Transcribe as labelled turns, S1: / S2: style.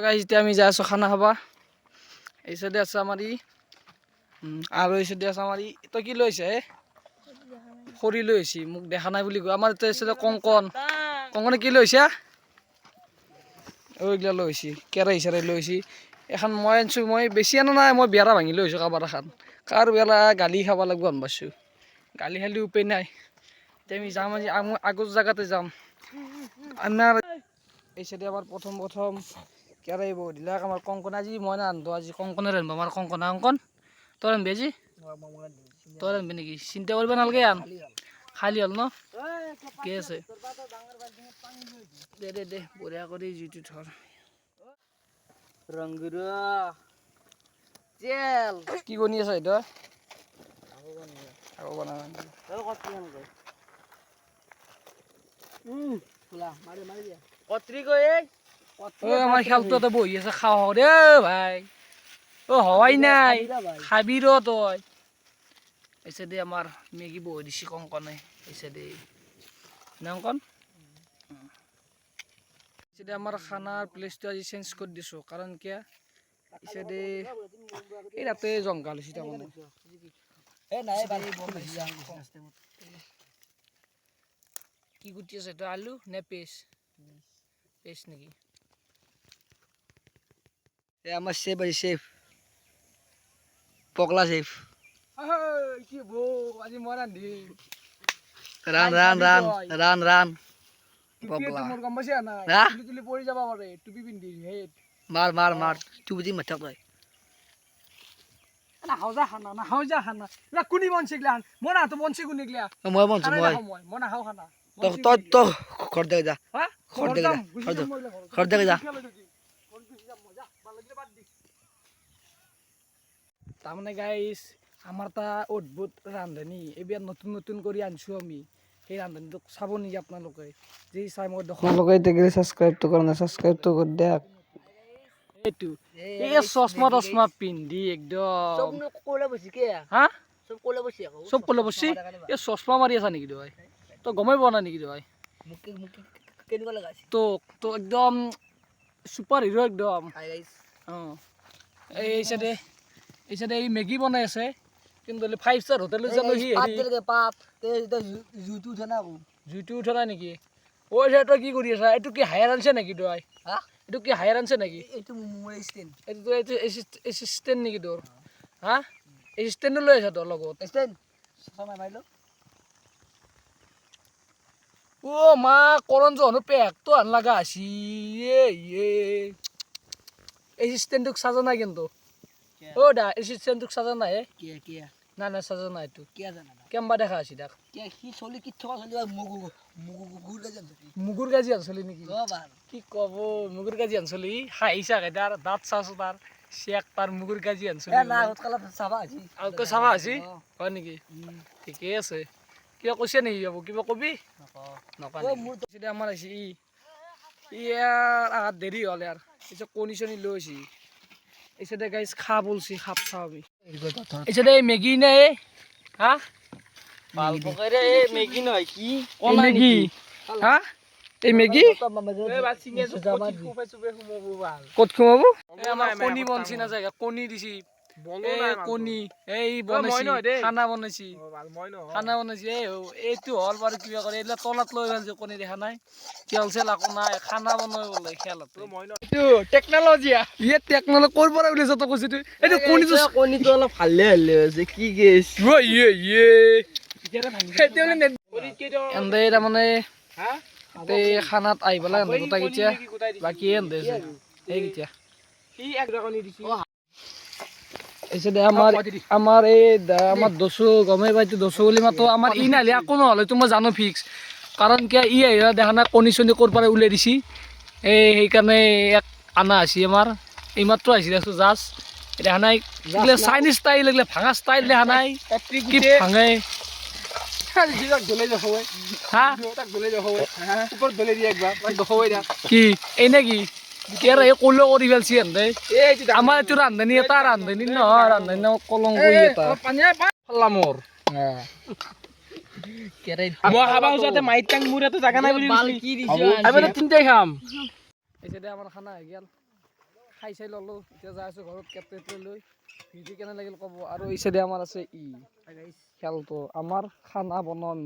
S1: Guys এতিয়া আমি যাই আছো খানা খাবা। এই সাইডে আছে আমার আর এই সাইডে আছে আমার তই কি লৈছে খৰি লৈ আহিছি মোক দেখা নাই বুলি কয়। আমাৰ এতিয়া আছে কংকন কংকনে কি লৈছে ওইগিলা লৈ আহিছি কেৰাহী চেৰাহী লৈ আহিছি। এখন মই আনিছোঁ মই বেছি আনা নাই মই বেৰা ভাঙি লৈ আহিছোঁ কাৰোবাৰ এখন কাৰ বেৰা গালি খাব লাগিব আন পাইছোঁ গালি খালি উপায় নাই। এতিয়া আমি যাম আজি আগৰ জেগাতে যাম আমাৰ এই সাইডে আমাৰ প্ৰথম কেৰাহী বহুত দিলাক আমাৰ কংকন আজি মই নাৰান্ধো আজি কংকনে ৰান্ধিব আমাৰ কংকন কংকন তই ৰান্ধিবি আজি তই ৰান্ধিবি নেকি চিন্তা কৰিব নালাগে আন খালি হ'ল ন ঠিকে আছে দে দে দে বঢ়িয়া কৰি জুইটো ধৰ ৰংগুৰা তেল কি বনি আছে এইটো আকৌ বনা কত্ৰি গৈ আমার খেলতে বহি আছে খাওয়া রে ভাই ও হওয়াই নাই খাবি র তই এসে দে আমার মেগি বহি দিছি কংকনে এসে দে না কংকন এসে দে আমার খানার প্লেসটা আজি চেঞ্জ করে দিছো কারণ কি এসে দে এই রাতে জঙ্গল হইছে তা মানে কি গুটি আছে এটা আলু নে পেস্ট পেস্ট নাকি আমার শেফ আছে শেফ পকলা শেফ কি বো আজি মই রান্ধি রান রান রান রান রান পকলা মোর কাম বসে না তুলি পড়ি যাবা পারে টুপি পিন্ধি হেড মার মার মার টুপি মাথা কই না হাওজা খানা না হাওজা খানা না কোনি বনছে গলান মনা তো বনছে কোনি গলা মই বনছে মই মনা হাও খানা তো তো খর দে যা হ্যাঁ খর দে যা খর দে যা তাৰমানে গাইছ আমাৰ তা অদ্ভুত ৰান্ধনি এবাৰ নতুন নতুন কৰি আনছো আমি সেই ৰান্ধনিটোক চাব নেকি আপোনালোকে যি চাই মই আপোনালোকে এতিয়া ছাবস্ক্ৰাইবটো কৰা নাই ছাবস্ক্ৰাইবটো কৰি দিয়ক এইটো এই চশমা পিন্ধি একদম চব ক'লে বসি কে হা চব ক'লে বসি আকৌ চব ক'লে বসি এই চশমা মাৰি আছা নেকি তই তই গমই পোৱা নাই নেকি তই মোক কেনেকুৱা লগাইছে তো একদম সুপাৰ হিৰো একদম অঁ এই সাইডে এই মেগি বনাই আছে কিন্তু 5 ষ্টাৰ হোটেলত জানো সি পাপ জুইটো উঠা না জুইটো উঠা নাই নেকি ঐ তই কি কৰি আছা এইটো কি হায়াৰ আনছে নেকি তই হা এইটো কি হায়াৰ আনছে নেকি এইটো মোৰ ষ্টেণ্ড এইটো এচিষ্টেণ্ট নেকি তোৰ হা এচিষ্টেণ্ট লৈ আছা তোৰ লগত ষ্টেণ্ড চামা মাইলো ও মা কৰণ জহনো পেকটো আন লাগা আছি এচিষ্টেণ্টক সাজা নাই কিন্তু ও দা এচিষ্টেণ্টক সাজা নাই কিয়া না না সাজা নাই তো কিয়া জানা না কেমবা দেখা আছি দেখ কিয়া কি চলি কি থকা চলি মুগুর গাজি আনছলি নেকি কি কব মুগুর গাজি আনছলি হাইছা গাদার দাঁত চাছো তার শেক তার মুগুর গাজি আনছলি না হতকালা চাবা আছি আলকো চাবা আছি হয় নেকি ঠিকই আছে কিবা কৈছে নেকি বাবু কিবা কবি নকওঁ ও মোৰ তো আমাৰ আছি ইয়াৰ আগাত দেৰি হ'ল ইয়াৰ পিছে কণী চনি লৈছি এইসাইডে গাইজ খা বলছি খাপ খাও আমি এইসাইডে মেগি নে হা বাল পকাইরে এ মেগি নয় কি কোন মেগি হা এই মেগি এ বা সিঙ্গে কত খুমাবো আমার কণী বনছি না জায়গা কণী দিছি কণী এই বনাইছি খানা বনাইছি খানা বনাইছি এইটো হল বাৰু কিবা কৰে এইলা তলাত লৈ গেল যে কণী দেখা নাই তেল চেল আকো নাই খানা বনাই বলে খেলাত এইটো টেকনলজি ইয়ে টেকনলজি কৰ পৰা উলিয়াছ তই কৈছ এইটো কণীটো অলপ ভালে হালে আছে কি গেছ ইয়ে এন্দে তাৰমানে এই খানাত আহি পেলাই এন্দে গোটা গিতিয়া বাকী এন্দে এই গিতিয়া এইসাইডে আমাৰ এই আমাৰ দচু গমে পাইতো দচু বুলি মাতো আমাৰ ই নাহিলে একো নহ'লে তো মই জানো ফিক্স কাৰণ কিয় ই আহিলে দেখা নাই কণী চণী ক'ৰ পৰা উলিয়াই দিছি সেইকাৰণে এক আনা আছি আমাৰ এইমাত্ৰ আহিছি দেখছো জাষ্ট দেখা নাই চাইনিজ ষ্টাইল লাগিলে ভাঙা ষ্টাইল দেখা নাই কি ভাঙে কি এই নেকি কেৰাহী কলো কৰি পেলছি এন্দে আমাৰ এইটো ৰান্ধনি এটা ৰান্ধনি নহয় ৰান্ধনি কলংক এটা মোৰ মই খাবা যাতে মাইট টাং মোৰ এটো জাগা নাই বুলি কি দিছি আমি তিনটাই খাম এইসাইডে আমাৰ খানা হৈ গেল খাই চাই ল'লোঁ এতিয়া যাই আছোঁ ঘৰত কেটলি লৈ ভিডিঅ' কেনে লাগিল ক'ব আৰু এই চাইডে আমাৰ আছে খেলটো আমাৰ খানা বনাম